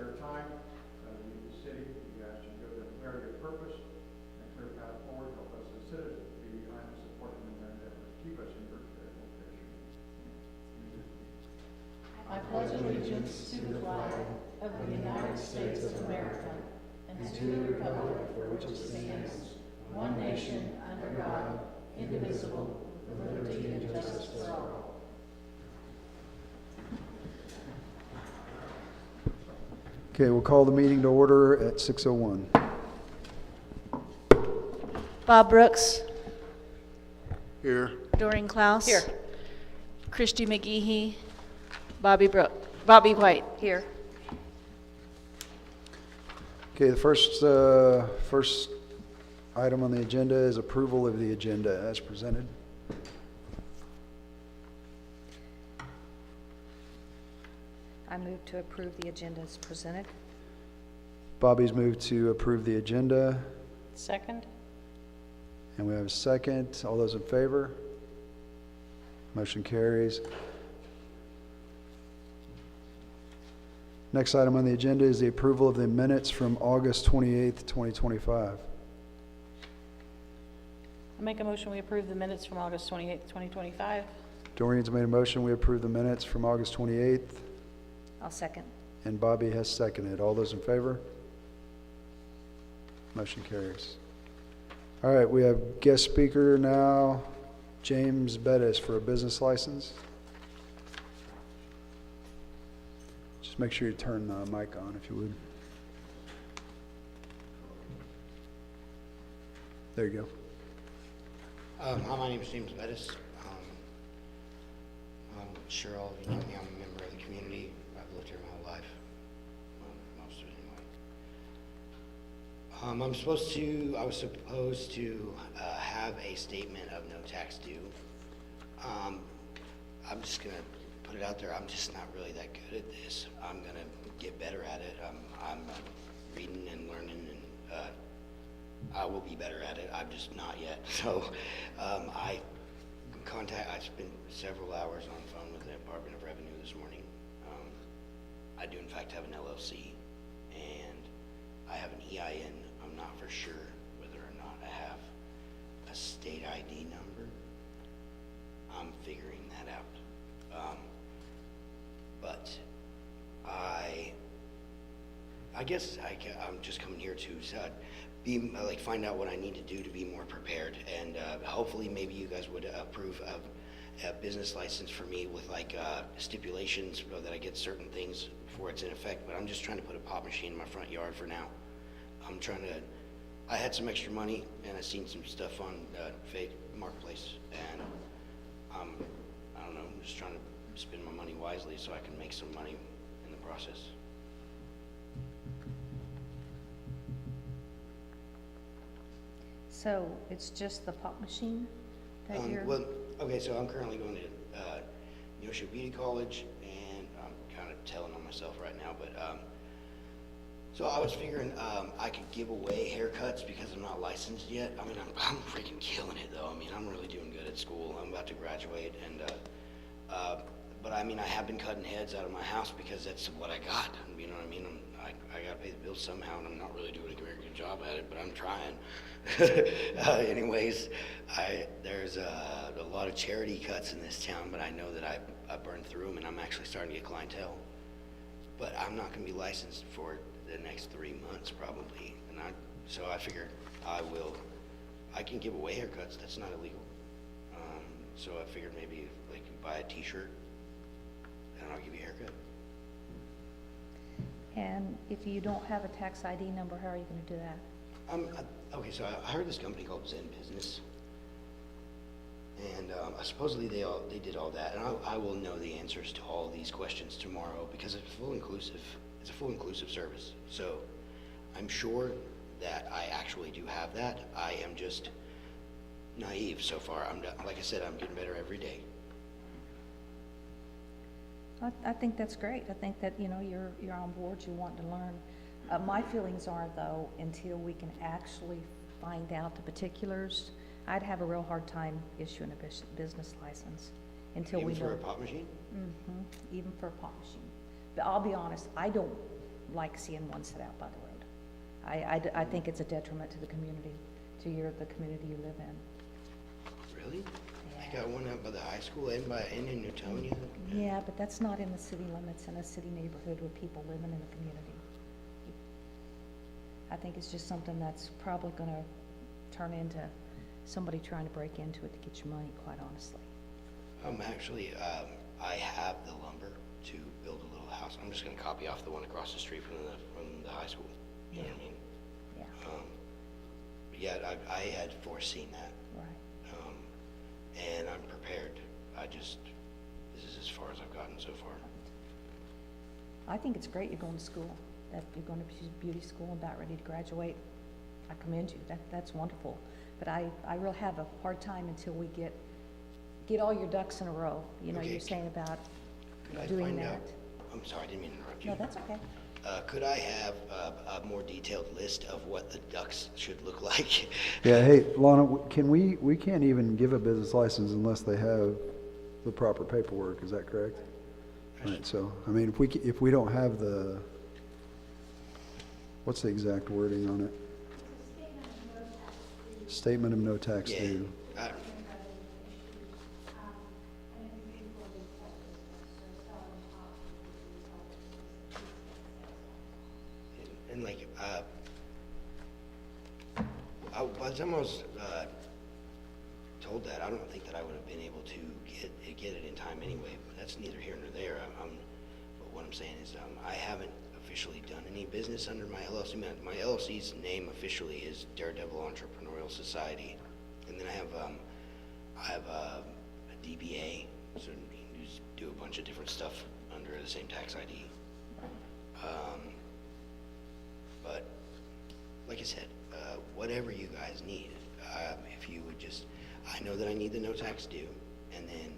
their time to lead the city. We ask you to give them clarity of purpose and clear path forward. Help us as citizens to be behind and support them in their endeavors. Keep us in your care. I pledge allegiance to the flag of the United States of America and to the republic for which it stands, one nation, under God, indivisible, with liberty and justice for all. Okay, we'll call the meeting to order at 6:01. Bob Brooks. Here. Doreen Klaus. Here. Christy McGehee. Bobby White. Here. Okay, the first item on the agenda is approval of the agenda as presented. I move to approve the agenda as presented. Bobby's moved to approve the agenda, Second. and we have a second. All those in favor? Motion carries. Next item on the agenda is the approval of the minutes from August 28th, 2025. I make a motion we approve the minutes from August 28th, 2025. Doreen's made a motion. We approve the minutes from August 28th, I'll second. and Bobby has seconded. All those in favor? Motion carries. All right, we have guest speaker now, James Bettis, for a business license. Just make sure you turn the mic on if you would. There you go. Hi, my name is James Bettis. I'm sure all of you know me. I'm a member of the community. I've lived here my whole life, most of it anyway. I was supposed to have a statement of no tax due. I'm just gonna put it out there. I'm just not really that good at this. I'm gonna get better at it. I'm reading and learning, and I will be better at it. I'm just not yet. So I spent several hours on the phone with the Department of Revenue this morning. I do in fact have an LLC, and I have an EIN. I'm not for sure whether or not I have a state ID number. I'm figuring that out. But I guess I'm just coming here to find out what I need to do to be more prepared, and hopefully maybe you guys would approve of a business license for me with stipulations so that I get certain things before it's in effect. But I'm just trying to put a pop machine in my front yard for now. I had some extra money, and I seen some stuff on Fake Marketplace, and I don't know, I'm just trying to spend my money wisely so I can make some money in the process. So it's just the pop machine that you're... Well, okay, so I'm currently going to Neosho Beauty College, and I'm kind of telling on myself right now, but so I was figuring I could give away haircuts because I'm not licensed yet. I mean, I'm freaking killing it though. I mean, I'm really doing good at school. I'm about to graduate, and but I mean, I have been cutting heads out of my house because that's what I got. You know what I mean? I got to pay the bills somehow, and I'm not really doing a very good job at it, but I'm trying. Anyways, there's a lot of charity cuts in this town, but I know that I burned through them, and I'm actually starting to get clientele. But I'm not going to be licensed for the next 3 months probably, and so I figured I can give away haircuts. That's not illegal. So I figured maybe like you buy a T-shirt, and I'll give you a haircut. And if you don't have a tax ID number, how are you going to do that? Okay, so I heard this company called Zen Business, and supposedly they did all that, and I will know the answers to all these questions tomorrow because it's full inclusive. It's a full inclusive service, so I'm sure that I actually do have that. I am just naive so far. Like I said, I'm getting better every day. I think that's great. I think that, you're on board, you want to learn. My feelings are, though, until we can actually find out the particulars, I'd have a real hard time issuing a business license until we know. Even for a pop machine? Even for a pop machine. But I'll be honest, I don't like seeing one set out by the road. I think it's a detriment to the community, the community you live in. Really? I Yeah. got one out by the high school and in Newtonia. Yeah, but that's not in the city limits, in a city neighborhood with people living in the community. I think it's just something that's probably gonna turn into somebody trying to break into it to get your money, quite honestly. Actually, I have the lumber to build a little house. I'm just gonna copy off the one across the street from the high school. You know what I mean? Yeah, But yeah, I had foreseen that, right. and I'm prepared. This is as far as I've gotten so far. I think it's great you're going to school, that you're going to beauty school and about ready to graduate. I commend you, that's wonderful. But I really have a hard time until we get all your ducks in a row. You know, Okay. you're saying about Could I doing find that. out? I'm sorry, I didn't mean to interrupt you. No, that's okay. Could I have a more detailed list of what the ducks should look like? Yeah, hey, Lana, we can't even give a business license unless they have the proper paperwork, is that correct? Right, so, I mean, if we don't have what's the exact wording on it? Statement of no tax Yeah. due. And like, by the time I was told that, I don't think that I would have been able to get it in time anyway, but that's neither here nor there. But what I'm saying is, I haven't officially done any business under my LLC. My LLC's name officially is Daredevil Entrepreneurial Society, and then I have a DBA, so you just do a bunch of different stuff under the same tax ID. But like I said, whatever you guys need, if you would just, I know that I need the no tax due, and then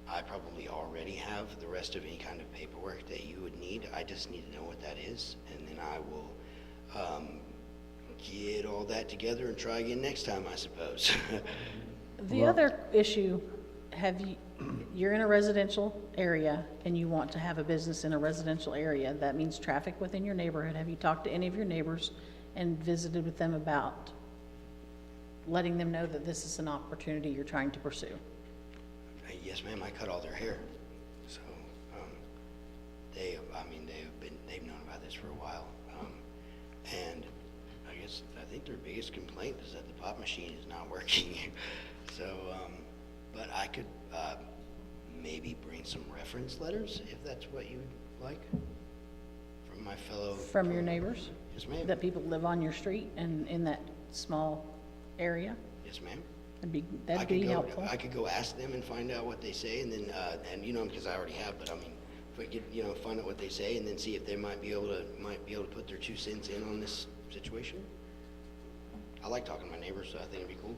I probably already have the rest of any kind of paperwork that you would need. I just need to know what that is, and then I will get all that together and try again next time, I suppose. The other issue, you're in a residential area and you want to have a business in a residential area. That means traffic within your neighborhood. Have you talked to any of your neighbors and visited with them about letting them know that this is an opportunity you're trying to pursue? Yes, ma'am, I cut all their hair. So, they've known about this for a while. And I think their biggest complaint is that the pop machine is not working. So, but I could, maybe bring some reference letters, if that's what you'd like, from my fellow. From your neighbors? Yes, ma'am. That people live on your street and in that small area? Yes, ma'am. That'd be helpful. I could go ask them and find out what they say, and then, because I already have, but I mean, if I could, find out what they say, and then see if they might be able to put their 2 cents in on this situation. I like talking to my neighbors, so I think it'd be cool.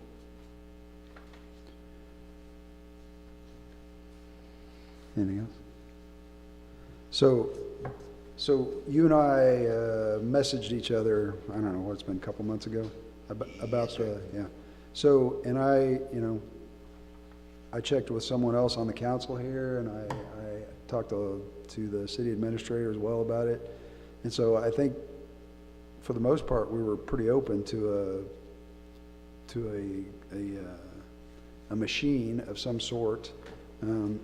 Anything else? So you and I messaged each other, I don't know, it's been a couple months ago, about yeah. So, and I checked with someone else on the council here, and I talked to the city administrator as well about it. And so I think, for the most part, we were pretty open to a machine of some sort,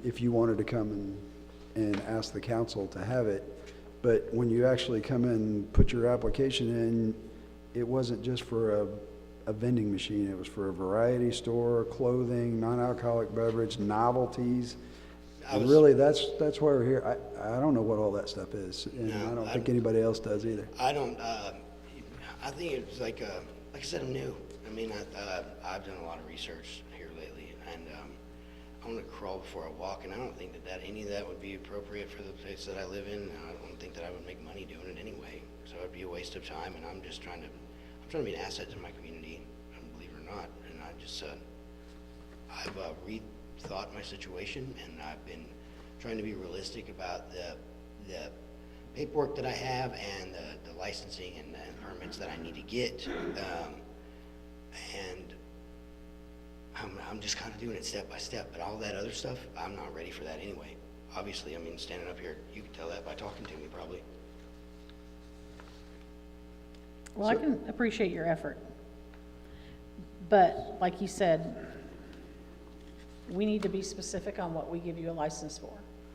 if you wanted to come and ask the council to have it. But when you actually come in and put your application in, it wasn't just for a vending machine. It was for a variety store, clothing, non-alcoholic beverage, novelties. And really, that's why we're here. I don't know what all that stuff is, and No, I don't think anybody else does either. I don't, I think it's like I said, I'm new. I mean, I've done a lot of research here lately, and I want to crawl before I walk, and I don't think that any of that would be appropriate for the place that I live in. And I don't think that I would make money doing it anyway, so it'd be a waste of time, and I'm just trying to be an asset to my community, believe it or not, and I've rethought my situation, and I've been trying to be realistic about the paperwork that I have and the licensing and permits that I need to get, and I'm just kind of doing it step by step, but all that other stuff, I'm not ready for that anyway. Obviously, I mean, standing up here, you can tell that by talking to me probably. Well, I can appreciate your effort. But like you said, we need to be specific on what we give you a license for.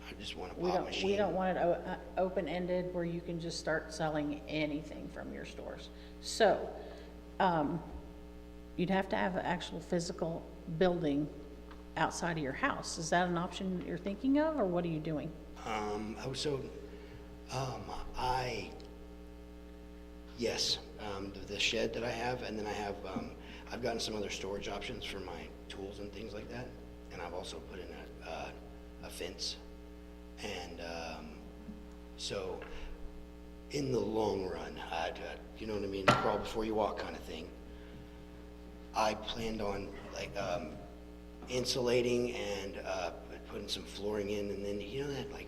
I just want a We pop don't, machine. we don't want it open-ended where you can just start selling anything from your stores. So, you'd have to have an actual physical building outside of your house. Is that an option you're thinking of, or what are you doing? Yes, the shed that I have, and then I have, I've gotten some other storage options for my tools and things like that. And I've also put in a fence. And, so, in the long run, you know what I mean, crawl before you walk kind of thing. I planned on like, insulating and, putting some flooring in, and then, you know that, like,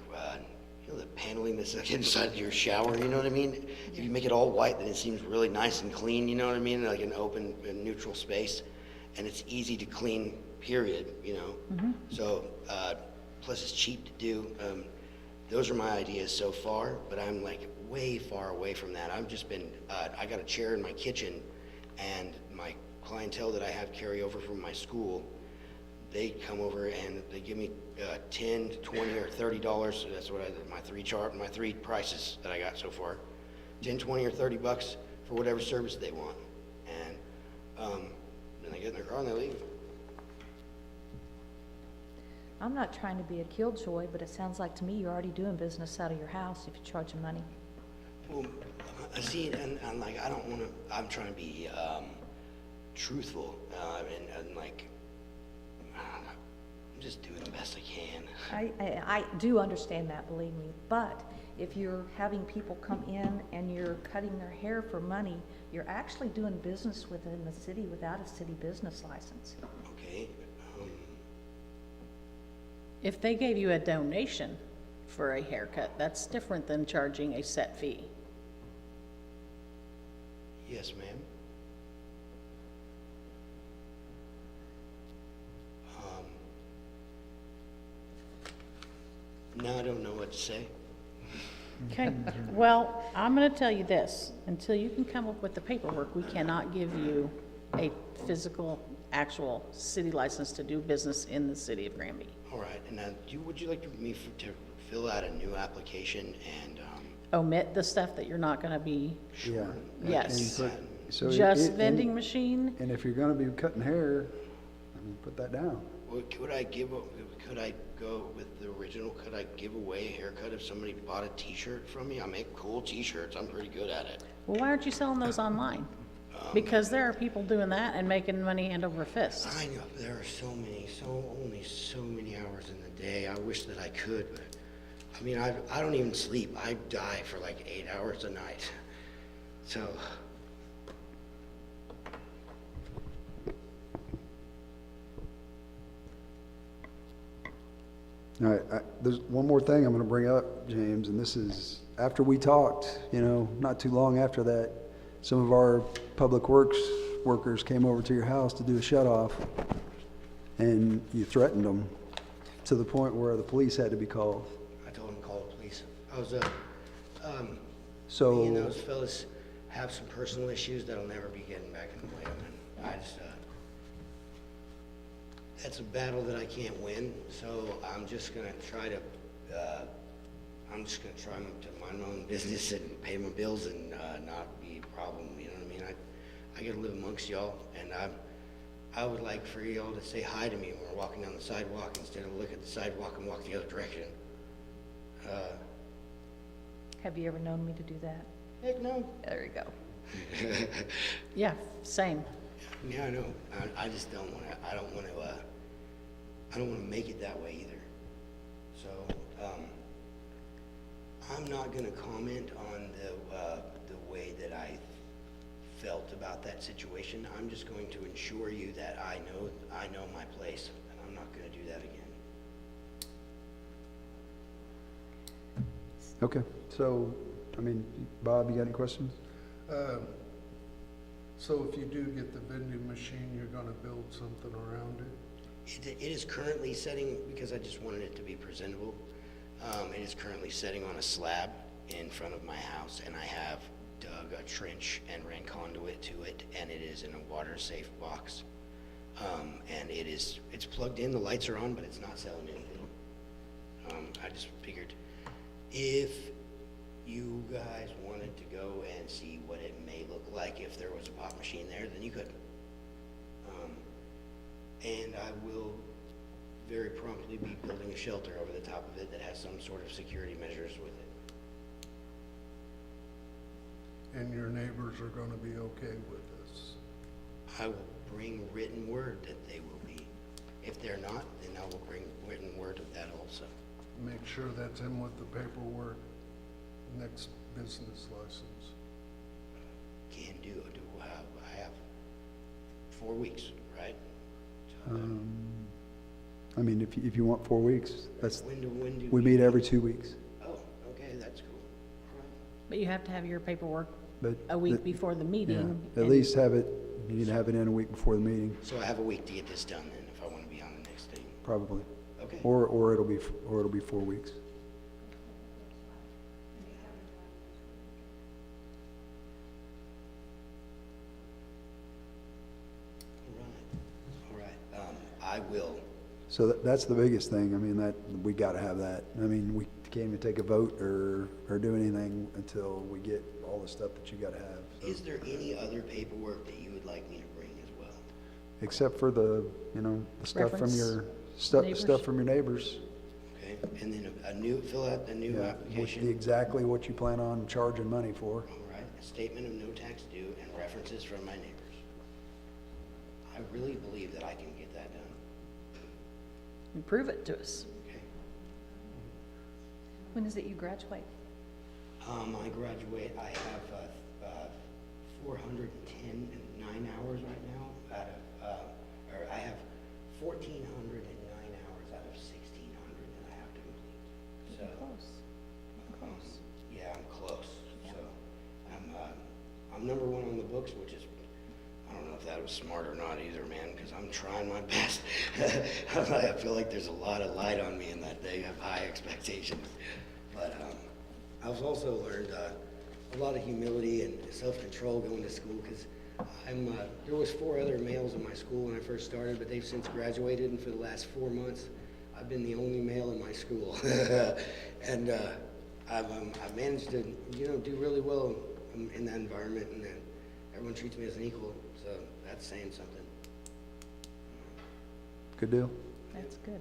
you know, the paneling that's like inside your shower, you know what I mean? If you make it all white, then it seems really nice and clean, you know what I mean? Like an open and neutral space, and it's easy to clean, period, you know? So, plus it's cheap to do. Those are my ideas so far, but I'm like way far away from that. I've just been, I got a chair in my kitchen, and my clientele that I have carry over from my school, they come over and they give me $10, $20, or $30. So that's what my three prices that I got so far. 10, 20, or $30 for whatever service they want. And then they get in their car and they leave. I'm not trying to be a killjoy, but it sounds like to me you're already doing business out of your house if you charge them money. Well, I see, and like, I don't want to, I'm trying to be truthful, and like, I'm just doing the best I can. I do understand that, believe me, but if you're having people come in and you're cutting their hair for money, you're actually doing business within the city without a city business license. Okay, If they gave you a donation for a haircut, that's different than charging a set fee. yes, ma'am. Now I don't know what to say. Okay, well, I'm gonna tell you this, until you can come up with the paperwork, we cannot give you a physical, actual city license to do business in the city of Granby. All right, and now, would you like me to fill out a new application and, Omit the stuff that you're not gonna be, Yeah. yes. And so Just and- vending machine, And if you're gonna be cutting hair, I mean, put that down. Well, could I go with the original? Could I give away a haircut if somebody bought a t-shirt from me? I make cool t-shirts. I'm pretty good at it. well, why aren't you selling those online? Because there are people doing that and making money hand over fist. I know, there are only so many hours in the day. I wish that I could, but, I mean, I don't even sleep. I die for like 8 hours a night. So, All right, there's one more thing I'm gonna bring up, James, and this is, after we talked, you know, not too long after that, some of our public works workers came over to your house to do a shut-off, and you threatened them to the point where the police had to be called. I told them to call the police. I was, So. me and those fellas have some personal issues that'll never be getting back in the way of, and I just, that's a battle that I can't win, so I'm just gonna try to, to mind my own business and pay my bills and, not be a problem, you know what I mean? I gotta live amongst y'all, and I would like for y'all to say hi to me when we're walking down the sidewalk instead of look at the sidewalk and walk the other direction. Have you ever known me to do that? Heck no. There you go. Yeah, same. Yeah, I know. I just don't want to. I don't want to make it that way either. So I'm not going to comment on the way that I felt about that situation. I'm just going to ensure you that I know my place, and I'm not going to do that again. Okay, so, I mean, Bob, you got any questions? So if you do get the vending machine, you're gonna build something around it? It is currently setting, because I just wanted it to be presentable, it is currently setting on a slab, in front of my house, and I have dug a trench and ran conduit to it, and it is in a water-safe box. And it's plugged in, the lights are on, but it's not selling anything. I just figured if you guys wanted to go and see what it may look like if there was a pop machine there, then you could. And I will very promptly be building a shelter over the top of it that has some sort of security measures with it. And your neighbors are gonna be okay with this? I will bring written word that they will be. If they're not, then I will bring written word of that also. Make sure that's in with the paperwork, next business license. Can do. I have 4 weeks, right? I mean, if you want 4 weeks, that's, When do we meet every 2 weeks, Oh, okay, that's cool. All right. But you have to have your paperwork but. a week before the Yeah, meeting. at and- least have it, you need to have it in a week before the meeting, So I have a week to get this done then, if I want to be on the next thing. probably. Okay. Or it'll be 4 weeks. All right. I will. So that's the biggest thing. I mean, that, we gotta have that. I mean, we can't even take a vote or do anything until we get all the stuff that you gotta have. So. Is there any other paperwork that you would like me to bring as well? Except for the stuff from Reference your, neighbors. stuff from your neighbors. Okay, and then fill out a new Yeah, with application. exactly what you plan on charging money for. All right, a statement of no tax due and references from my neighbors. I really believe that I can get that done. And prove it to us. Okay. When is it you graduate? I graduate, I have 409 hours right now out of, or I have 1,409 hours out of 1,600 that I have to complete. So, Close. yeah, I'm close. So, I'm number one on the books, which is, I don't know if that was smart or not either, man, because I'm trying my best. I feel like there's a lot of light on me in that they have high expectations. But I've also learned a lot of humility and self-control going to school, because there was 4 other males in my school when I first started, but they've since graduated, and for the last 4 months, I've been the only male in my school. And I've managed to, do really well in that environment, and then everyone treats me as an equal, so that's saying something. Good deal. That's good.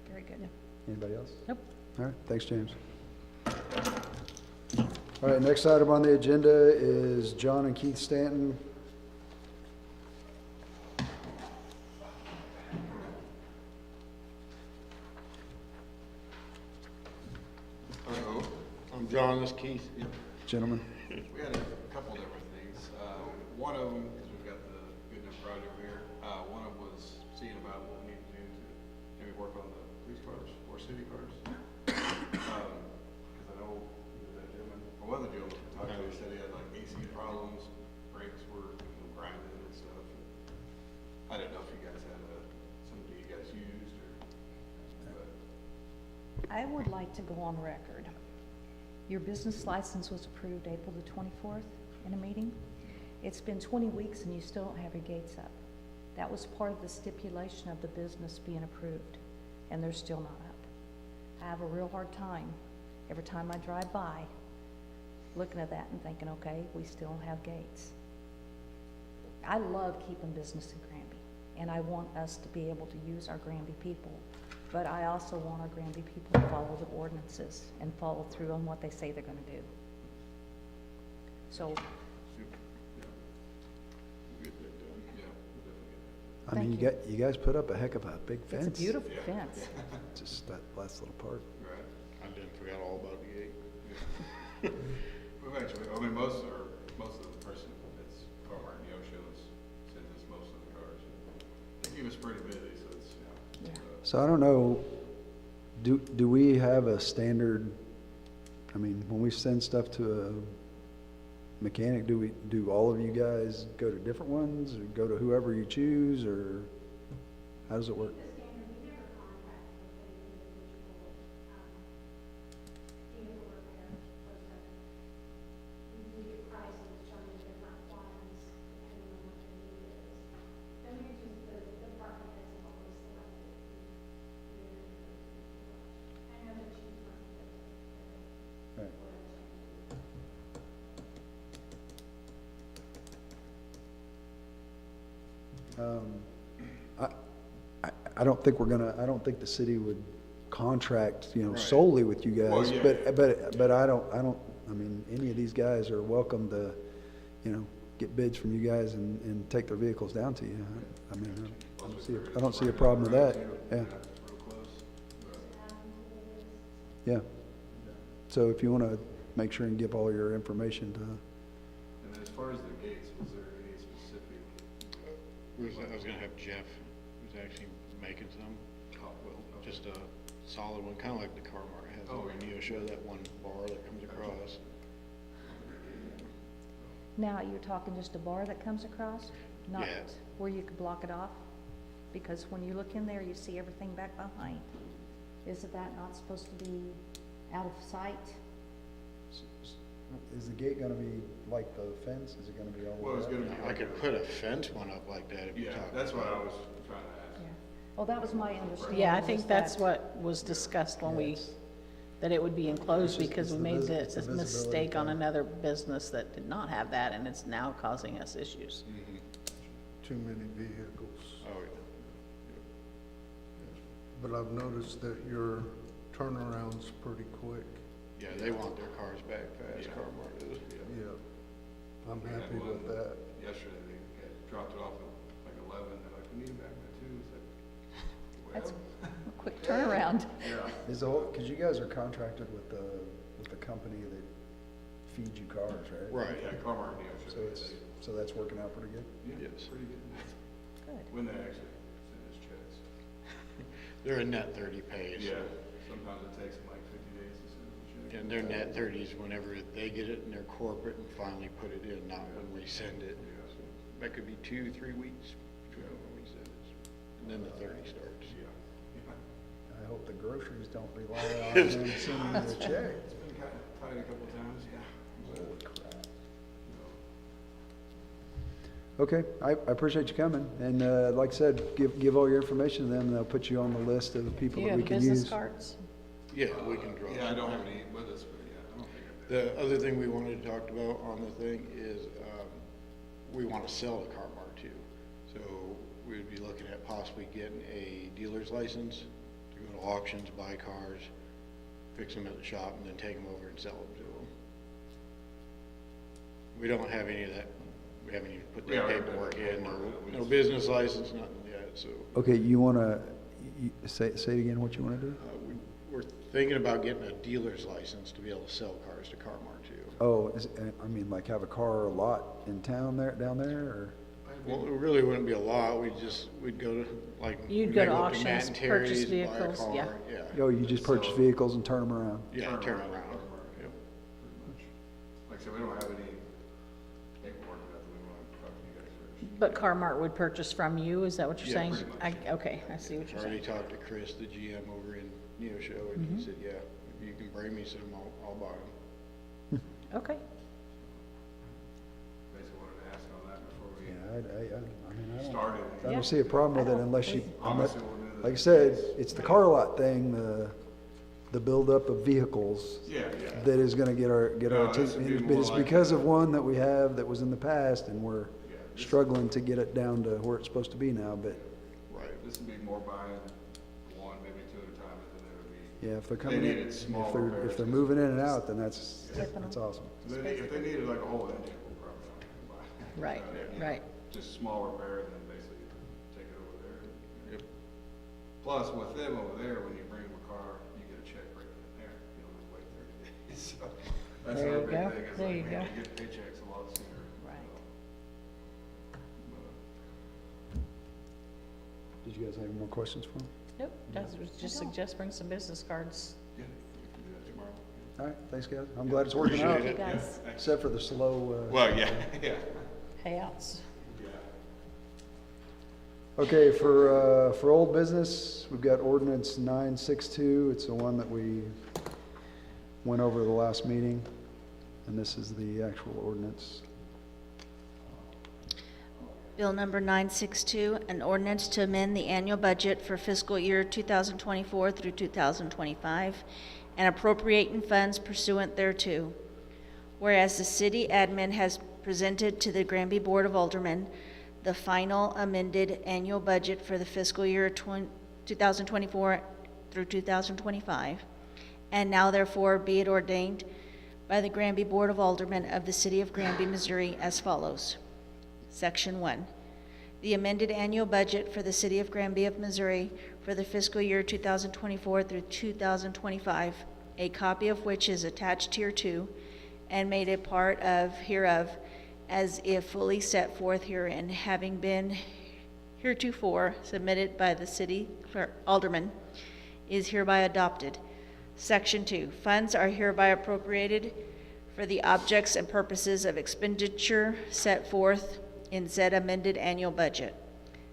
Very good. Anybody else? Nope. All right, thanks, James. All right, next item on the agenda is John and Keith Stanton. Hello, I'm John, this is Keith. Gentlemen. We had a couple different things. One of them, because we've got the Good News Project here, one of them was seeing about what we need to do to maybe work on the police cars or city cars. Because I know that gentleman, or one of the gentlemen we talked to, he said he had like AC problems, brakes were grinding and stuff. I didn't know if you guys had somebody you guys used or, but. I would like to go on record. Your business license was approved April the 24th in a meeting. It's been 20 weeks and you still don't have your gates up. That was part of the stipulation of the business being approved, and they're still not up. I have a real hard time every time I drive by looking at that and thinking, okay, we still don't have gates. I love keeping business in Granby, and I want us to be able to use our Granby people. But I also want our Granby people to follow the ordinances and follow through on what they say they're gonna do. So, I mean, Thank you guys put up a heck of a big fence. it's a beautiful fence. Just that last little part. Right. I didn't forget all about the gate. We've actually, I mean, most of the person that's from our shows sends us most of the cars. They keep us pretty busy, so it's, Yeah. So I don't know, do we have a standard, I mean, when we send stuff to a mechanic, do all of you guys go to different ones, or go to whoever you choose, or how does it work? I don't think I don't think the city would contract, Right. solely with you guys. Well, yeah. But I mean, any of these guys are welcome to, get bids from you guys and take their vehicles down to you. I mean, I don't see a problem with that, yeah. Real close. Yeah. So if you want to make sure and give all your information to, And then as far as the gates, was there any specific, I was gonna have Jeff, who's actually making some, just a solid one, kinda like the Carmart has over in Neosho, that one bar that comes across. Now, you're talking just a bar that comes across? Not Yeah. where you could block it off? Because when you look in there, you see everything back behind. Isn't that not supposed to be out of sight? is the gate going to be like the fence? Is it going to be all the well, way it's up? gonna be I like could put a fence one up like that if you yeah, talk. that's what I was trying to ask. Yeah. Well, that was my understanding. Yeah, I was think that's that- what was discussed when we, Yes. that it would be enclosed It's because the we made visi- it's the the visibility mistake on thing. another business that did not have that, and it's now causing us issues. Mhm. Too many vehicles. Oh, yeah. But I've noticed that your turnaround's pretty quick. Yeah, they want their cars back fast, Yeah. Carmart is. Yeah. I'm We had happy with one that. Yesterday, they had dropped it off at like 11, they're like, we need it back by 2. It's like, That's well, a quick turnaround. yeah. Is the whole, because you guys are contracted with the company that feeds you cars, right? Right. Yeah, Carmart dealership. So that's working out pretty good? Yeah, Yes. pretty good. Good. When they actually send us checks. They're a net 30 pays. Yeah, sometimes it takes them like 50 days to send us a check. And their net 30s whenever they get it in their corporate and finally put it in, not when we send it. Yeah. So that could be 2-3 weeks between when we send it. And then the 30 starts. Yeah. Yeah. I hope the groceries don't rely on them sending you the check. It's been kind of tight a couple times, yeah. Holy crap. So, Okay, I appreciate you coming, and, like I said, give all your information to them, and they'll put you on the list of the Do people you that have we can business use. cards? Yeah, we can draw. Yeah, I don't have any with us, but yeah, I don't think I do. The other thing we wanted to talk about on the thing is, we want to sell the Carmart too. So we would be looking at possibly getting a dealer's license to go to auctions, buy cars, fix them at the shop, and then take them over and sell them to them. We don't have any of that, we haven't even put Yeah, that we haven't paperwork put the in, paperwork in. We no just- business license, nothing yet, so. Okay, you wanna, say it again, what you wanna do? We're thinking about getting a dealer's license to be able to sell cars to Carmart too. Oh, I mean, like have a car lot in town down there, or? Well, it really wouldn't be a lot, we'd go to, like. You'd we go might to up auctions, Matt and purchase Terry's, buy a vehicles, car, yeah. Yeah, Oh, you just purchase vehicles and turn them around? yeah, turn around. Yep. Pretty much. Like I said, we don't have any paperwork or nothing, we want to talk to you guys first. But Carmart would purchase from you, is that what you're Yeah, saying? pretty much. Okay, I see what you're Already saying. talked to Chris, the GM over in Neosho, and he said, yeah, if you can bring me some, I'll buy them. Okay, Basically wanted to ask on that before we Yeah, I mean, started. I don't see a problem with it unless you, Obviously, we'll do the- like I said, it's the car lot thing, the buildup of vehicles Yeah, yeah. that is gonna get our No, this would be attention. more It's like because the- of one that we have that was in the past, and we're Yeah, this- struggling to get it down to where it's supposed to be now, but, Right. This would be more buying one, maybe 2 at a time, and then there would be. yeah, if they're They coming in, needed small if repairs. they're moving in and out, then that's Skipping them. awesome. If they needed like a whole engine, we'll probably not buy it. right, You know, right. Just small repair and then basically take it over there. Yep. Plus, with them over there, when you bring them a car, you get a check right then and there. You don't have to wait 30 days. So that's There our you big go. thing is There like, you man, go. you get paychecks a lot sooner. Right. Did you guys have any more questions for him? Nope, that was just suggest bring some business cards. Yeah, you can do that tomorrow. All right, thanks, guys. I'm glad it's working out, Appreciate You guys, except for the slow, Well, yeah, yeah. Payouts. Okay, for old business, we've got ordinance 962. It's the one that we went over the last meeting, and this is the actual ordinance. Bill number 962, an ordinance to amend the annual budget for fiscal year 2024 through 2025 and appropriating funds pursuant thereto. Whereas the city admin has presented to the Granby Board of Aldermen the final amended annual budget for the fiscal year 2024 through 2025, and now therefore be it ordained by the Granby Board of Aldermen of the City of Granby, Missouri as follows. Section 1. The amended annual budget for the City of Granby of Missouri for the fiscal year 2024 through 2025, a copy of which is attached hereto and made a part of hereof as if fully set forth herein, having been heretofore submitted by the city alderman, is hereby adopted. Section 2. Funds are hereby appropriated for the objects and purposes of expenditure set forth in said amended annual budget.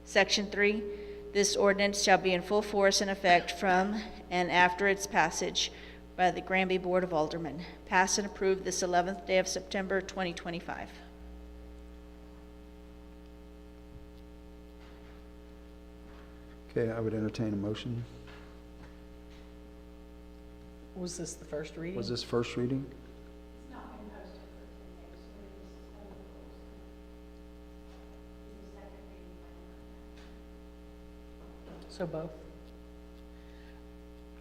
Section 3. This ordinance shall be in full force and effect from and after its passage by the Granby Board of Aldermen. Passed and approved this 11th day of September 2025. Okay, I would entertain a motion. Was this the first reading? Was this first reading? So both.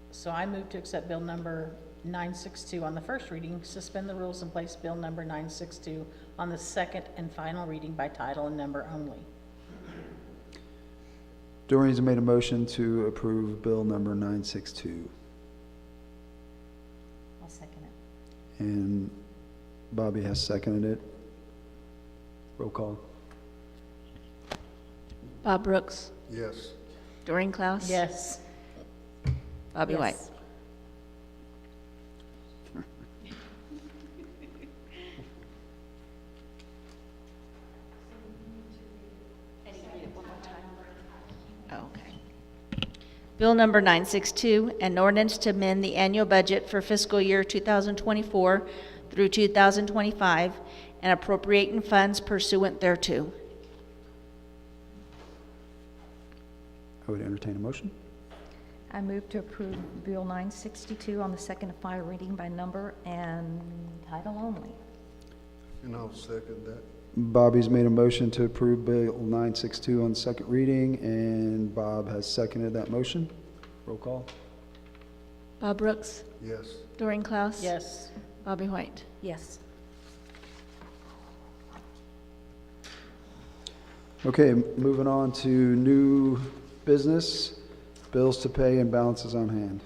So I move to accept bill number 962 on the first reading, suspend the rules and place bill number 962 on the second and final reading by title and number only. Doreen's made a motion to approve bill number 962. I'll second it. And Bobby has seconded it. Roll call. Bob Brooks. Yes. Doreen Klaus. Yes. Bobby White. Yes. Okay. Bill number 962, an ordinance to amend the annual budget for fiscal year 2024 through 2025 and appropriating funds pursuant thereto. I would entertain a motion. I move to approve Bill 962 on the second and final reading by number and title only. And I'll second that. Bobby's made a motion to approve bill 962 on second reading, and Bob has seconded that motion. Roll call. Bob Brooks. Yes. Doreen Klaus. Yes. Bobby White. Yes. Okay, moving on to new business, bills to pay and balances on hand.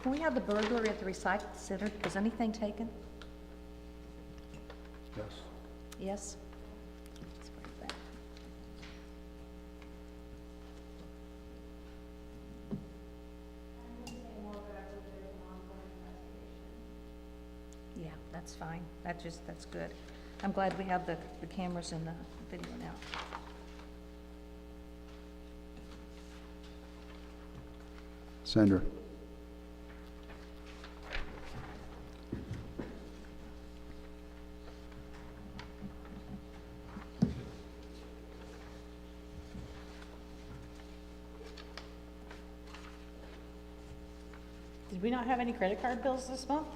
Can we have the burglary at the recycle center? Was anything taken? Yes. Yes? Let's put it back. Yeah, that's fine. That's good. I'm glad we have the cameras and the video now. Sandra. Did we not have any credit card bills this month?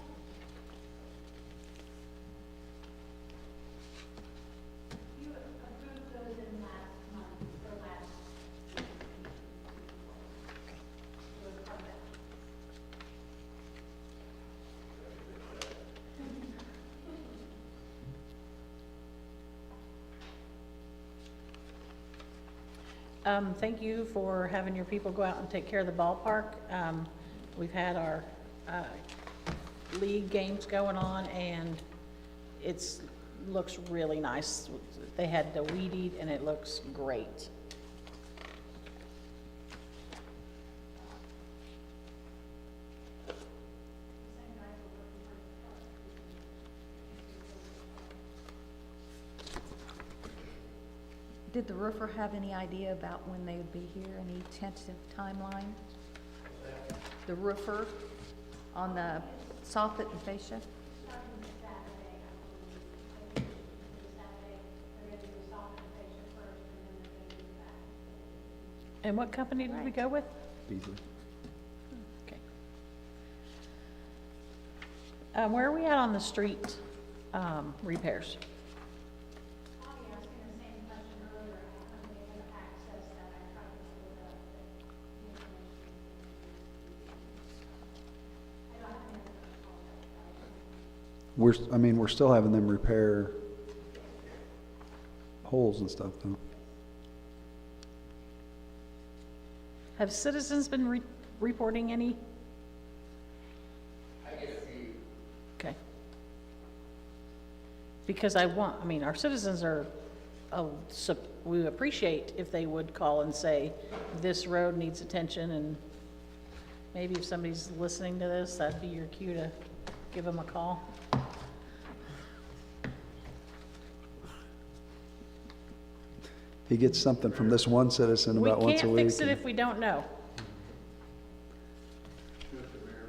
Thank you for having your people go out and take care of the ballpark. We've had our league games going on, and looks really nice. They had the weed eat, and it looks great. Did the roofer have any idea about when they would be here? Any tentative timeline? The roofer on the soffit and fascia? And what company did we go with? Beasley. Okay. Where are we at on the street, repairs? Bobby asked me the same question earlier. I haven't been able to access that. I tried to pull it up, but the information. I don't have any other calls. I mean, we're still having them repair holes and stuff, though. Have citizens been reporting any? I get a few. Okay. Because I mean, our citizens are, we appreciate if they would call and say, this road needs attention, and maybe if somebody's listening to this, that'd be your cue to give them a call. He gets something from this one citizen about once a We week. can't fix it if we don't know. Mr. Mayor,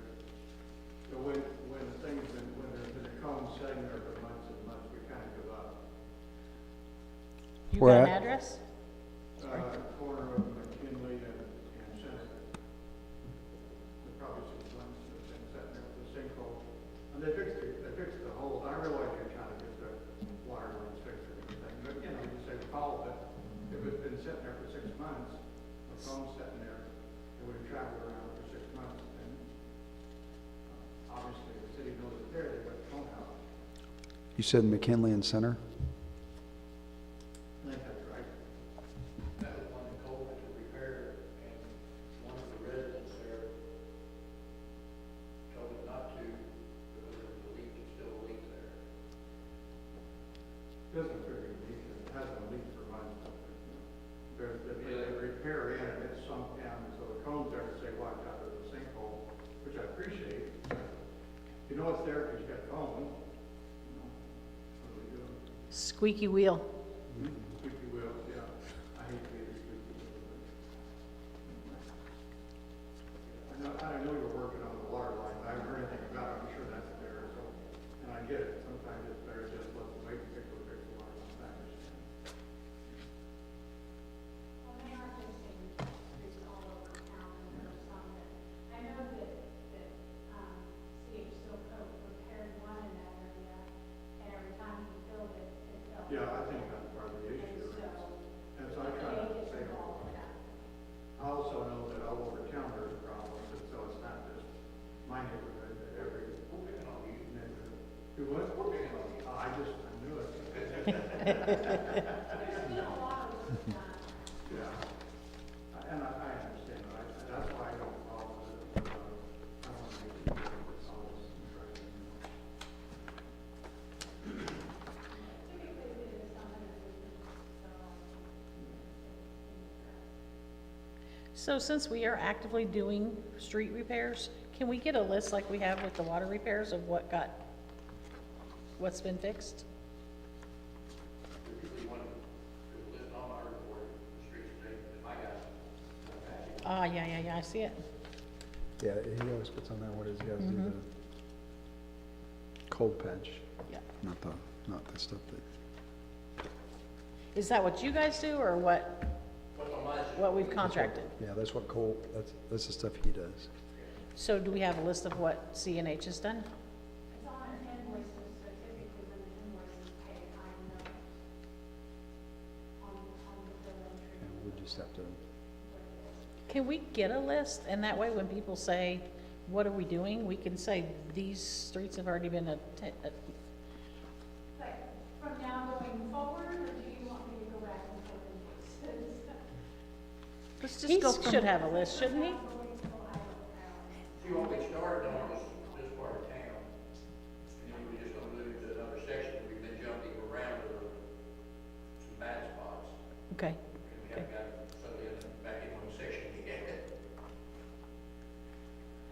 so when there's been a cone sitting there for months and months, we kind of give up. You Where got an at? address? Corner of McKinley and Seneca. There's probably 6 months that it's been sitting there with the sinkhole. And they fixed the hole. I realize you're trying to get the water lines fixed and everything, but you know, you say call it. If it's been sitting there for 6 months, the cone's sitting there, and we've traveled around for 6 months, and obviously the city knows it's there, they put the cone out. You said McKinley and Center? I think that's right. That was one that Cole went to repair, and one of the residents there told him not to, because there was a leak, it's still a leak there. Doesn't figure it leaks, it hasn't leaked for months. They repair in and it's sunk down, so the cone's there to say, watch out, there's a sinkhole, which I appreciate. You know it's there because you got cones, you know, what are we doing? Squeaky wheel. Squeaky wheels, yeah. I hate to be the squeaky wheel. I know you're working on the water line, I haven't heard anything about it, I'm sure that's there, so, and I get it, sometimes it's better just let the wait and fix the water line, I understand. Well, they are fixing streets all over town, and there are some that, I know that, CH Silcoat repaired one in that area, and every time he filled it, it fell. Yeah, I think that's part of the And issue. so, And so I try they not to get say, involved with that. I also know that all over town there's problems, and so it's not just my neighborhood, but every neighborhood. Do what? I knew it. There's been a lot of work done. Yeah. And I understand, that's why I don't follow it. I don't want to make it all this right. Typically, it is something that we can, So since we are actively doing street repairs, can we get a list like we have with the water repairs of what's been fixed? Yeah, I see it. Yeah, he always puts on there what his guys do, the cold patch, Yeah. not the stuff that, Is that what you guys do, or what we've contracted? yeah, that's what Cole, that's the stuff he does. So do we have a list of what CNH has done? it's on invoices, so typically when the invoice is paid, I know on the bill entry. And we just have to, Can we get a list, and that way when people say, what are we doing, we can say, these streets have already been But from now going forward, or do you want me to go back and put invoices? Let's just go He should have a list, shouldn't he? See, what we started on was this part of town, and then we just gonna move to another section, we've been jumping around to some bad spots, Okay. and we haven't got suddenly back in one section yet.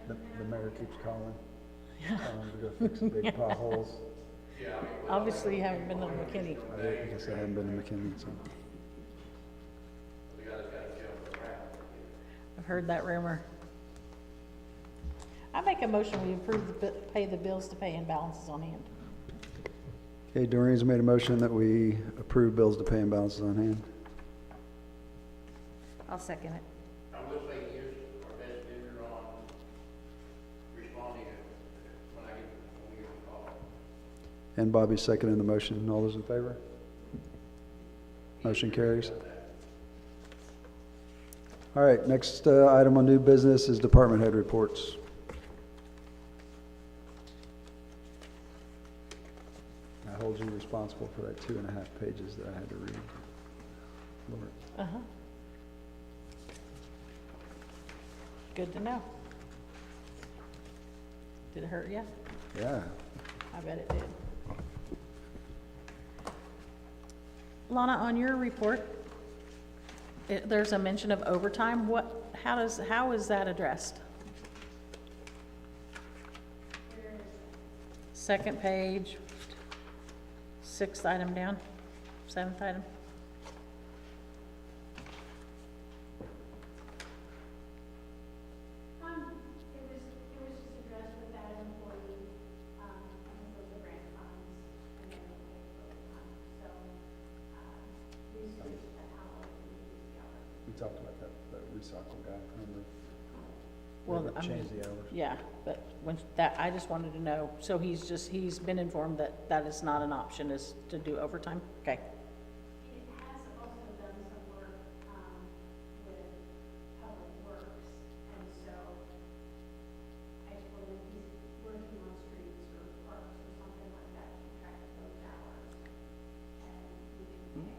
the mayor keeps calling to go fix the big potholes. Yeah, I mean. Obviously, you haven't been to McKinney. I guess I haven't been to McKinley, so. The guys gotta jump around. I've heard that rumor. I make a motion, we approve pay the bills to pay and balances on hand. Okay, Doreen's made a motion that we approve bills to pay and balances on hand. I'll second it. And Bobby's seconding the motion. All those in favor? Motion carries. All right, next item on new business is department head reports. I hold you responsible for that 2.5 pages that I had to read. Lord. Uh-huh. Good to know. Did it hurt you? Yeah. I bet it did. Lana, on your report, there's a mention of overtime. How is that addressed? Second page, 6th item down, 7th item. It was just addressed with that employee, and it was the grant funds, and then the overtime. So, we switched to how we use the hours. We talked about that recycle guy, remember? Well, We're gonna I mean, change the hours. yeah, but when that, I just wanted to know, so he's been informed that that is not an option, is to do overtime? Okay, It has also done some work, with Public Works, and so I told him he's working on streets or parks or something like that, to track those hours. And we can pay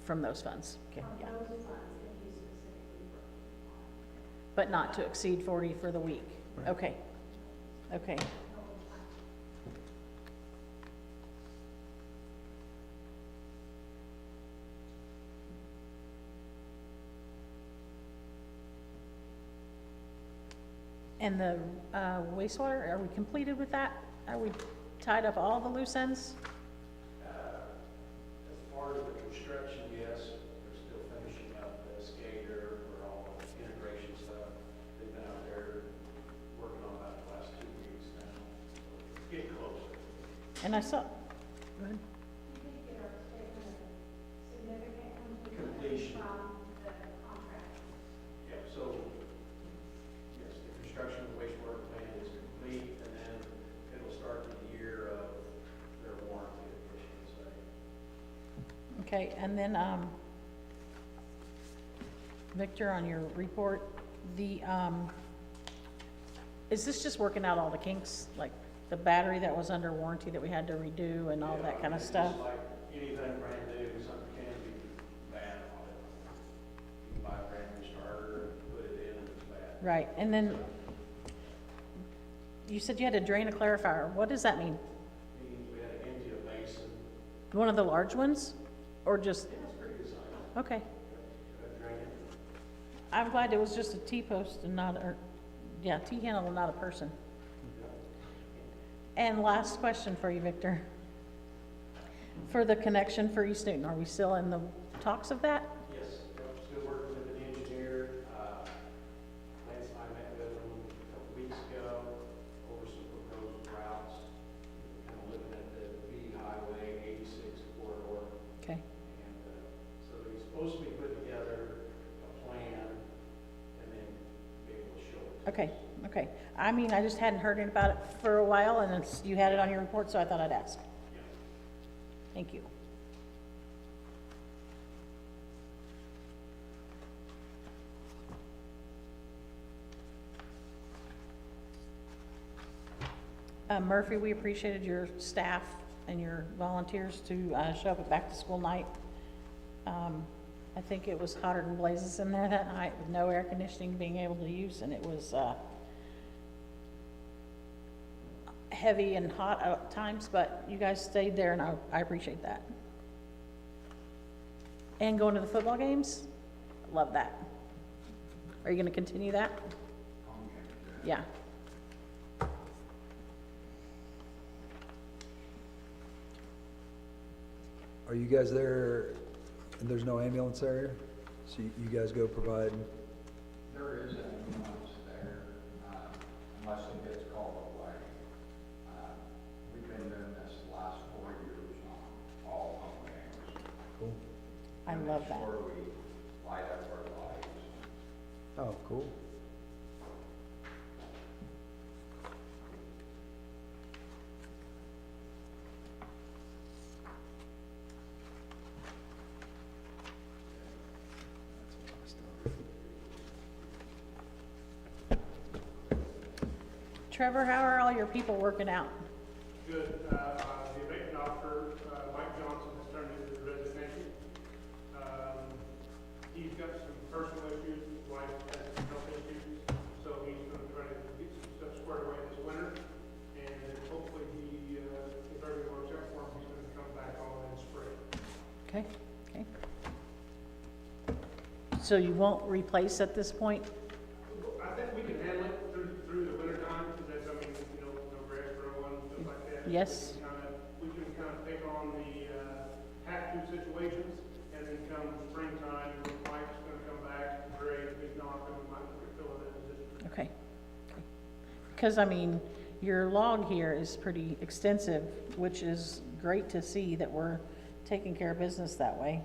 from those funds, okay, from yeah. those funds if he's specifically working on But not to exceed 40 for the week? Right. Okay, okay. overtime. And the wastewater, are we completed with that? Are we tied up all the loose ends? As part of the construction, yes, they're still finishing up the skater or all the integration stuff. They've been out there working on that the last 2 weeks now. So it's getting closer. And I saw, go ahead. We did get our statement of significant Completion. from the contract. Yeah, so, yes, the construction of the wastewater plant is complete, and then it'll start the year of their warranty, I guess you could say. Okay, and then, Victor, on your report, is this just working out all the kinks? Like the battery that was under warranty that we had to redo and all that kind of It's stuff? just like anything brand new, something can be bad on it. You can buy a brand new starter and put it in and it's bad. Right, and then you said you had to drain a clarifier. What does that mean? Means we had to empty a basin. One of the large ones? Or just, Yeah, it's pretty good size. okay. Got to drain it. I'm glad it was just a T-post and not, or, yeah, T-handle and not a person. And last question for you, Victor. For the connection for East Newton, are we still in the talks of that? Yes, yep, still working with an engineer. Lance and I met with him a couple weeks ago over some proposed routes. Kind of looking at the V Highway 86 corridor. Okay, And so he's supposed to be putting together a plan and then be able to show it. okay, okay. I mean, I just hadn't heard about it for a while, and you had it on your report, so I thought I'd ask. Yeah. Thank you. Murphy, we appreciated your staff and your volunteers to show up at back-to-school night. I think it was hotter than blazes in there that night with no air conditioning being able to use, and it was heavy and hot at times, but you guys stayed there, and I appreciate that. And going to the football games? Love that. Are you gonna continue that? Yeah. Are you guys there, and there's no ambulance there? So you guys go provide, There is an ambulance there, unless it gets called away. We've been doing this the last 4 years on all home ambulance. cool. I love that. Make sure we light up our lights. Oh, cool. Trevor, how are all your people working out? Good, the abatement officer, Mike Johnson, has turned in his resignation. He's got some personal issues, his wife has some health issues, so he's gonna try to get some stuff squared away this winter. And hopefully he, if everything works out for him, he's gonna come back on in spring. Okay, okay. So you won't replace at this point? I think we can handle it through the winter time, because that's, I mean, you know, no grass growing, stuff like that. Yes. We can kind of take on the, have-to situations, and then come springtime, Mike's gonna come back, great, if he's not, then we might fill it in. Okay. Because, I mean, your log here is pretty extensive, which is great to see that we're taking care of business that way.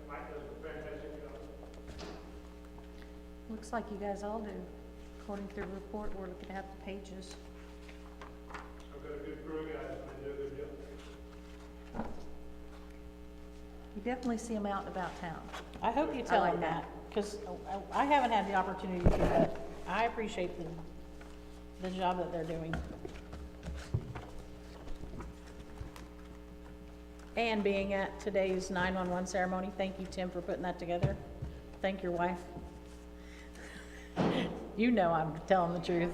Mike does a fantastic job. Looks like you guys all do. According to the report, we're looking at the pages. I've got a good crew of guys, and they do a good job. You definitely see them out and about town. I hope you tell like them that. that, because I haven't had the opportunity to, but I appreciate the job that they're doing. And being at today's 911 ceremony, thank you, Tim, for putting that together. Thank your wife. You know I'm telling the truth.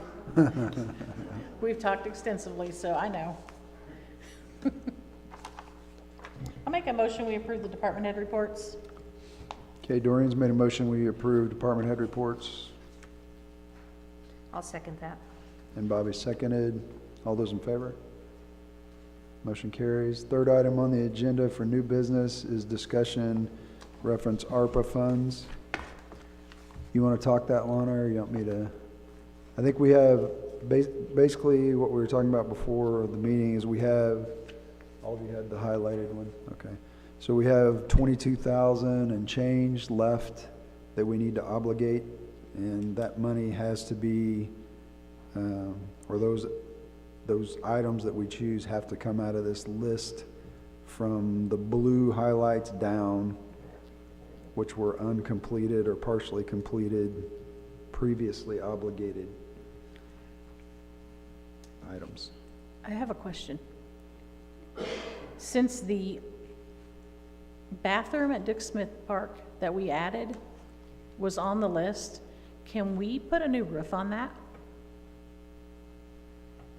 We've talked extensively, so I know. I'll make a motion, we approve the department head reports. Okay, Doreen's made a motion, we approve department head reports, I'll second that. and Bobby seconded. All those in favor? Motion carries. Third item on the agenda for new business is discussion reference ARPA funds. You want to talk that, Lana, or you want me to? I think we have, basically what we were talking about before the meeting is we have, all of you had the highlighted one, okay. So we have 22,000 and change left that we need to obligate, and that money has to be, or those items that we choose have to come out of this list from the blue highlights down, which were uncompleted or partially completed, previously obligated items. I have a question. Since the bathroom at Dick Smith Park that we added was on the list, can we put a new roof on that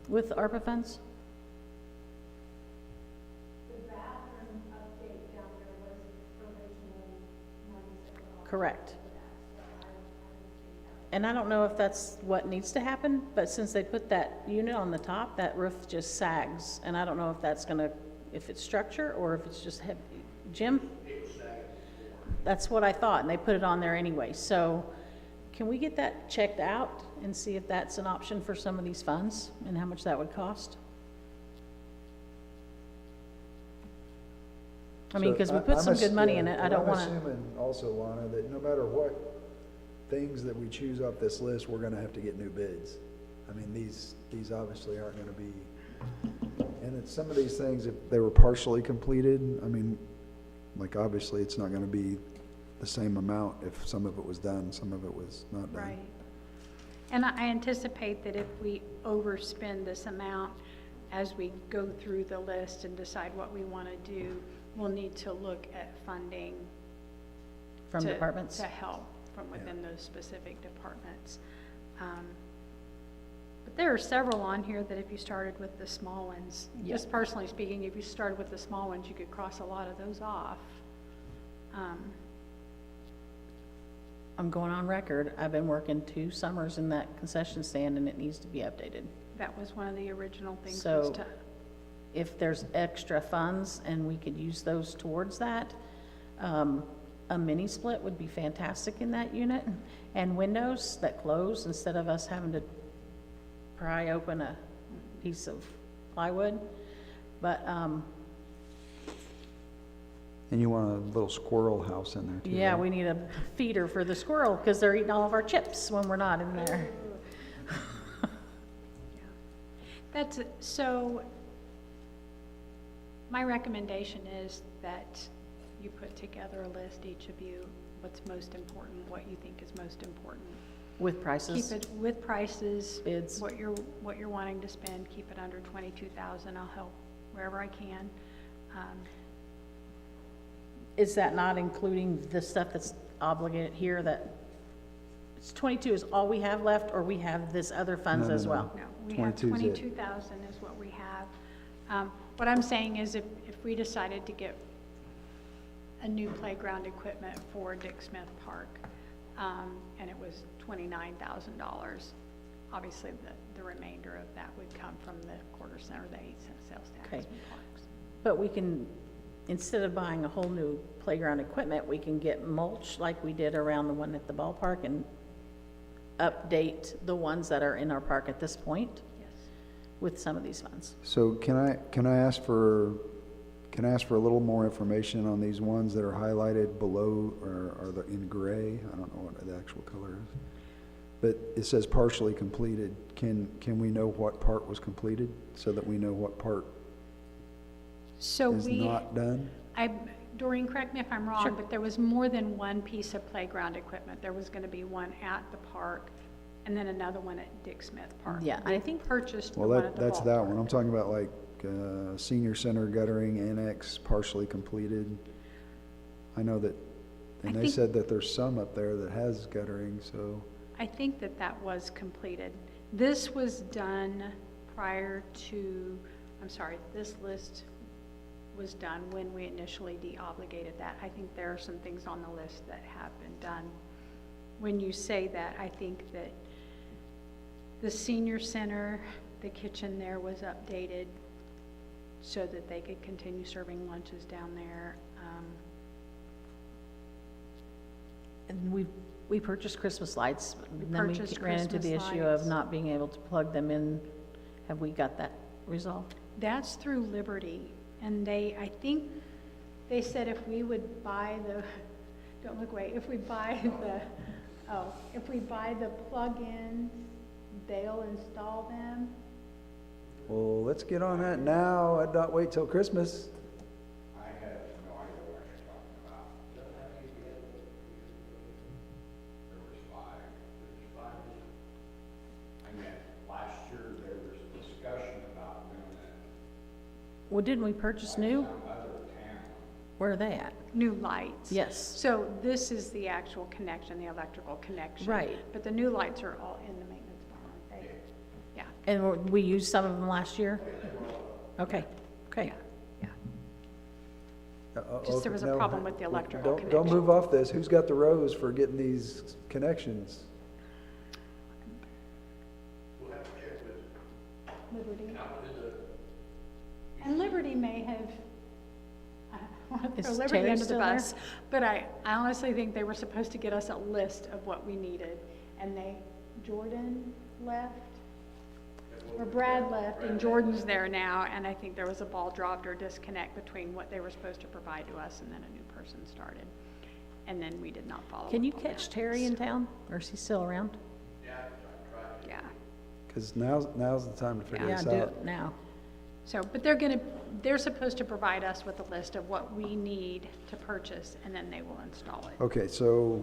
with ARPA funds? The bathroom update down there was originally $97. Correct. And I don't know if that's what needs to happen, but since they put that unit on the top, that roof just sags. And I don't know if that's gonna, if it's structure or if it's just heavy. Jim? That's what I thought, and they put it on there anyway. So can we get that checked out and see if that's an option for some of these funds and how much that would cost? I mean, because we put some good money in it. I don't want to. I'm assuming also, Lana, that no matter what things that we choose off this list, we're gonna have to get new bids. I mean, these obviously aren't gonna be, and it's some of these things, if they were partially completed, I mean, like obviously it's not gonna be the same amount if some of it was done, some of it was not done. Right. And I anticipate that if we overspend this amount, as we go through the list and decide what we want to do, we'll need to look at funding From departments? to help from within those specific departments. But there are several on here that if you started with the small ones, Yeah. just personally speaking, if you started with the small ones, you could cross a lot of those off. I'm going on record. I've been working 2 summers in that concession stand and it needs to be updated. That was one of the original things, was So to, if there's extra funds and we could use those towards that, a mini split would be fantastic in that unit, and windows that close instead of us having to pry open a piece of plywood. But, And you want a little squirrel house in there too, yeah, right? we need a feeder for the squirrel because they're eating all of our chips when we're not in there. that's, so my recommendation is that you put together a list, each of you, what's most important, what you think is most important. With prices? Keep it with prices. Bids. What you're wanting to spend, keep it under 22,000. I'll help wherever I can. Is that not including the stuff that's obligated here that, it's 22 is all we have left, or we have this other funds No, as no, well? No, we have 22 is it. 22,000 is what we have. What I'm saying is if we decided to get a new playground equipment for Dick Smith Park, and it was $29,000, obviously the remainder of that would come from the quarter cent or the 8-cent sales tax Okay. in parks. But we can, instead of buying a whole new playground equipment, we can get mulch like we did around the one at the ballpark and update the ones that are in our park at this point Yes. with some of these funds. So can I ask for a little more information on these ones that are highlighted below or are the in gray? I don't know what the actual color is. But it says partially completed. Can we know what part was completed so that we know what part So is not done? Doreen, correct me if I'm wrong, Sure. but there was more than one piece of playground equipment. There was going to be one at the park and then another one at Dick Smith Park. Yeah, We I think- purchased the Well, one at the that's that ballpark. one. I'm talking about like senior center guttering annex partially completed. I know that, and I they think- said that there's some up there that has guttering, so. I think that was completed. This was done prior to, I'm sorry, this list was done when we initially de-obligated that. I think there are some things on the list that have been done. When you say that, I think that the senior center, the kitchen there was updated so that they could continue serving lunches down there. And we purchased Christmas lights, and then we purchased ran into the Christmas issue of lights. not being able to plug them in. Have we got that resolved? That's through Liberty, and I think they said if we would buy don't look away, if we buy the plug-ins, they'll install them. Well, let's get on that now. I'd not wait till Christmas. I have no idea what you're talking about. There was five. I mean, last year there was discussion about doing it. Well, didn't we purchase new? Some other town. Where are they at? New lights. Yes. So this is the actual connection, the electrical connection. Right. But the new lights are all in the maintenance barn, aren't they? Yeah, And we used some of them last year? Okay, okay. yeah. Just there was a No, problem with the electrical Don't connection. move off this. Who's got the rose for getting these connections? Liberty. And Liberty may have, I don't want to throw Is Liberty Terry under the still there? bus, but I honestly think they were supposed to get us a list of what we needed, and Jordan left, or Brad left, and Jordan's there now, and I think there was a ball dropped or disconnect between what they were supposed to provide to us, and then a new person started, and then we did not follow Can you up on catch that. Terry in town, or is he still around? Yeah. Because now's the time to figure Yeah, this do out. it now. So, but they're supposed to provide us with a list of what we need to purchase, and then they will install it. Okay, so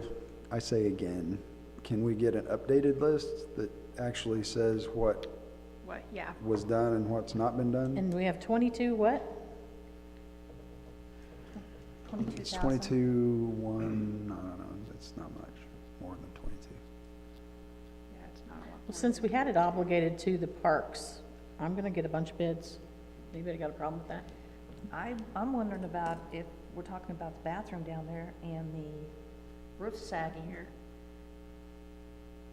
I say again, can we get an updated list that actually says what What, yeah. was done and what's not been done? And we have 22 what? It's 22, one, I don't know, it's not much, more than 22. Yeah, it's not a lot. Well, since we had it obligated to the parks, I'm gonna get a bunch of bids. Anybody got a problem with that? I'm wondering about if we're talking about the bathroom down there and the roof sagging here.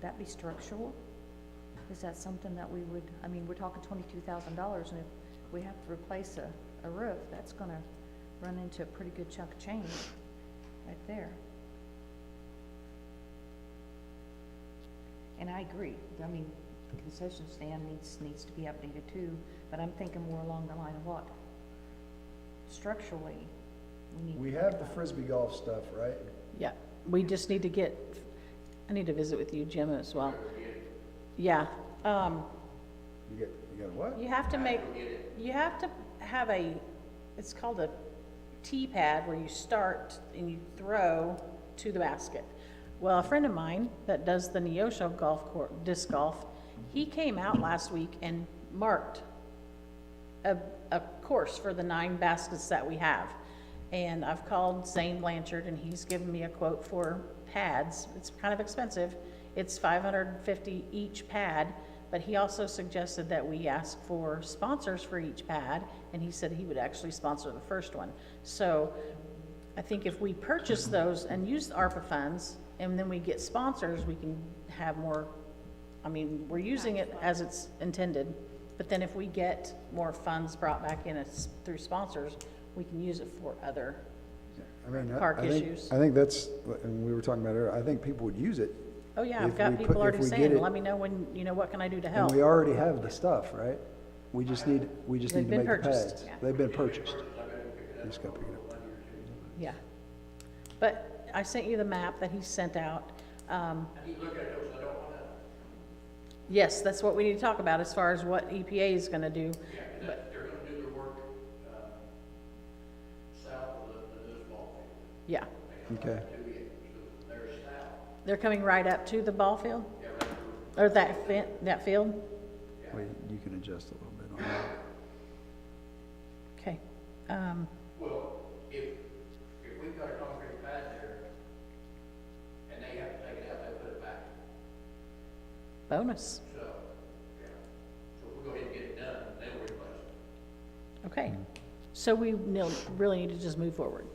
That be structural? Is that something that we would, I mean, we're talking $22,000, and if we have to replace a roof, that's gonna run into a pretty good chunk of change right there. And I agree, I mean, the concession stand needs to be updated too, but I'm thinking more along the line of what? Structurally, we need. We have the Frisbee golf stuff, right? Yeah, we just need to get, I need to visit with you, Jim, as well. Yeah, You got what? you have to have it's called a tee pad where you start and you throw to the basket. Well, a friend of mine that does the Neosho disc golf, he came out last week and marked a course for the 9 baskets that we have. And I've called Zane Blanchard and he's given me a quote for pads. It's kind of expensive. It's $550 each pad, but he also suggested that we ask for sponsors for each pad, and he said he would actually sponsor the first one. So I think if we purchase those and use the ARPA funds, and then we get sponsors, we can have more, I mean, we're using it as it's intended, but then if we get more funds brought back in through sponsors, we can use it for other I mean, park I think, issues. I think that's, and we were talking about earlier, I think people would use it. Oh, yeah, if I've got we people put- already if we saying, get it- let me know when, you know, what can I do to And help? we already have the stuff, right? We just need They've to been make the purchased. pads. Yeah. They've been purchased. You just gotta pick it up. Yeah. But I sent you the map that he sent out. Yes, that's what we need to talk about as far as what EPA is gonna do. But- They're gonna do their work, south of this ball field. Yeah, Okay. They're south. they're coming right up to the ball field? Or that field? Wait, you can adjust a little bit on that. Okay. Well, if we've got a concrete pad there, and they have to take it out, they'll put it back. Bonus. So, yeah. So if we go ahead and get it done, they'll replace it. Okay. So we really need to just move forward.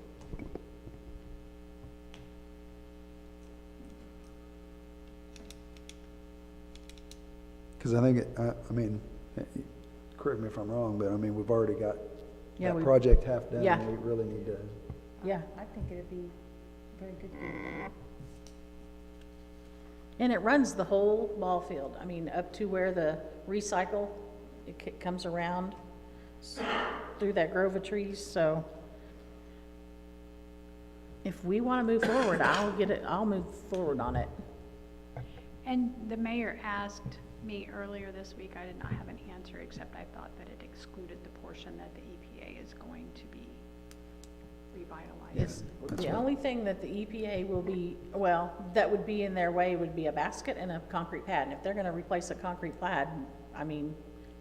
Because I think, I mean, correct me if I'm wrong, but I mean, we've already got Yeah, that we- project half done. Yeah. We really need to, Yeah. I think it'd be very good. And it runs the whole ball field. I mean, up to where the recycle, it comes around through that grove of trees, so. If we want to move forward, I'll move forward on it. And the mayor asked me earlier this week, I did not have an answer, except I thought that it excluded the portion that the EPA is going to be revitalizing. It's, That's the right. only thing that the EPA will be, well, that would be in their way would be a basket and a concrete pad. And if they're gonna replace a concrete pad, I mean,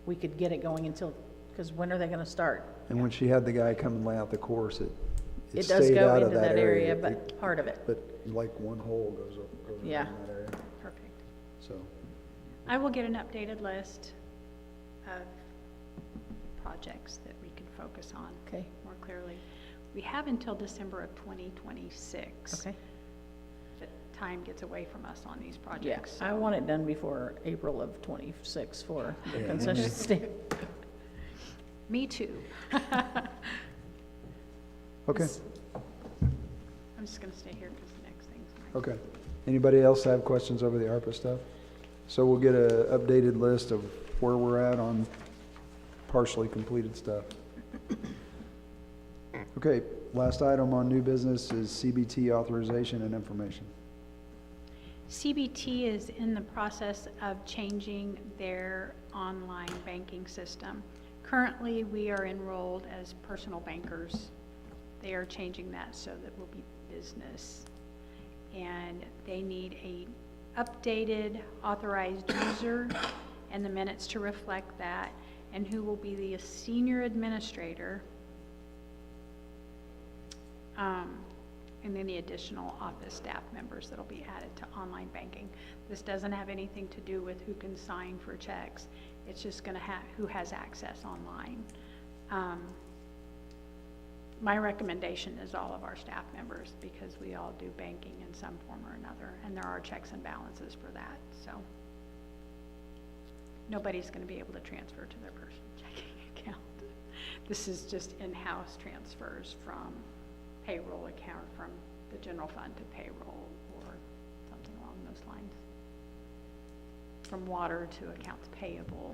we could get it going until, because when are they gonna start? and when she had the guy come and lay out the course, it It does stayed go out of into that area, It- but part of it, But like one hole goes around Yeah. that area, Perfect. so. I will get an updated list of projects that we can focus on okay, more clearly. We have until December of 2026. okay. But time gets away from us on these Yeah, projects. I so- want it done before April of 26 for the Yeah. concession stand. Me too. Okay, I'm just gonna stay here because the next thing's mine. okay. Anybody else have questions over the ARPA stuff? So we'll get a updated list of where we're at on partially completed stuff. Okay, last item on new business is CBT authorization and information. CBT is in the process of changing their online banking system. Currently, we are enrolled as personal bankers. They are changing that so that we'll be business. And they need a updated authorized user and the minutes to reflect that, and who will be the senior administrator. And then the additional office staff members that'll be added to online banking. This doesn't have anything to do with who can sign for checks. It's just gonna have, who has access online. My recommendation is all of our staff members, because we all do banking in some form or another, and there are checks and balances for that, so. Nobody's gonna be able to transfer to their personal checking account. This is just in-house transfers from payroll account, from the general fund to payroll, or something along those lines. From water to accounts payable.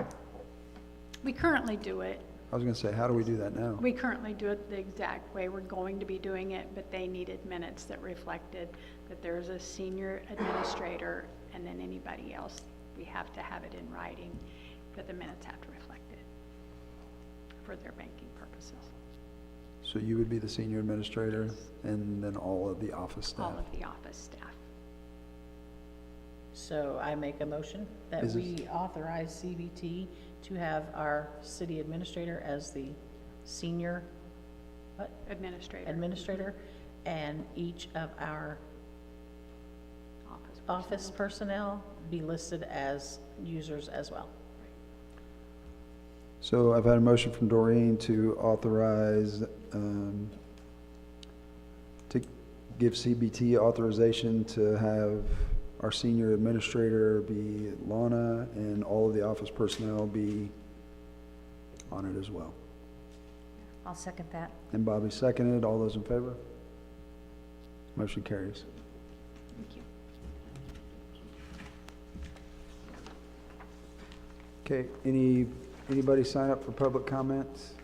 We currently do it. I was gonna say, how do we do that now? We currently do it the exact way we're going to be doing it, but they needed minutes that reflected that there's a senior administrator, and then anybody else, we have to have it in writing, but the minutes have to reflect it for their banking purposes. So you would be the senior administrator and then all of the office All staff? of the office staff. So I make a motion that Is this- we authorize CBT to have our city administrator as the senior, what, Administrator. administrator, and each of our office personnel be listed as users as well. So I've had a motion from Doreen to authorize, to give CBT authorization to have our senior administrator be Lana and all of the office personnel be on it as well. I'll second that. And Bobby seconded. All those in favor? Motion carries. Thank you. Okay, anybody sign up for public comments?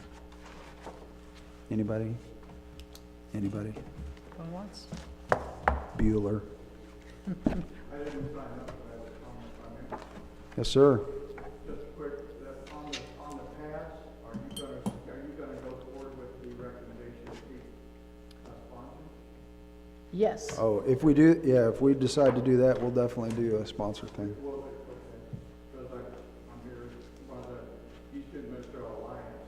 Anybody? Anybody? Going once? Bueller? I didn't sign up, but I have a comment on it. Yes, sir. Just quick, that on the pass, are you gonna go forward with the recommendation to keep sponsored? Yes. Oh, if we do, yeah, if we decide to do that, we'll definitely do a sponsor thing. Well, because I'm here by the Eastern Minnesota Alliance,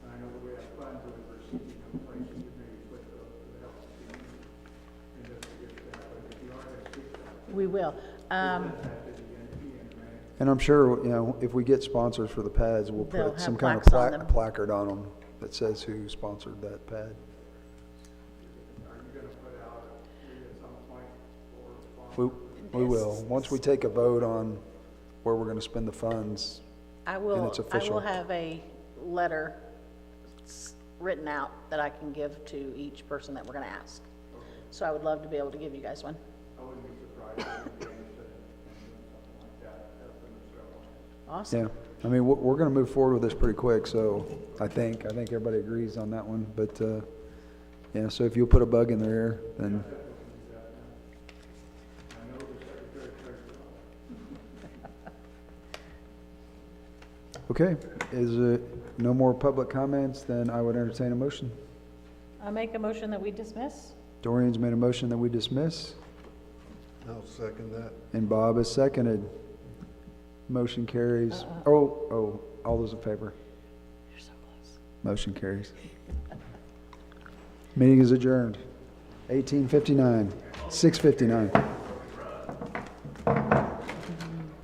and I know that we have funds that we're seeking in places to maybe put the health team and just to get that, but if you are gonna keep that, We will. that to the NP and May. And I'm sure, you know, if we get sponsors for the pads, we'll They'll put some have kind of plaques on them. placard on them that says who sponsored that pad. Are you gonna put out at some point for sponsors? We will. Once we take a vote on where we're gonna spend the funds, I And will, it's I will official. have a letter written out that I can give to each person that we're gonna ask. So I would love to be able to give you guys one. I wouldn't be surprised if you're interested in something like that, that's in the Awesome. yeah. I mean, we're gonna move forward with this pretty quick, so I think everybody agrees on that one, but, yeah, so if you'll put a bug in their ear, then, I know the Secretary of Treasurer. okay. Is it no more public comments, then I would entertain a motion. I make a motion that we dismiss. Doreen's made a motion that we dismiss, I'll second that. and Bob has seconded. Motion carries. Oh, all those in favor? You're so close. Motion carries. Meeting is adjourned. 18:59, 6:59.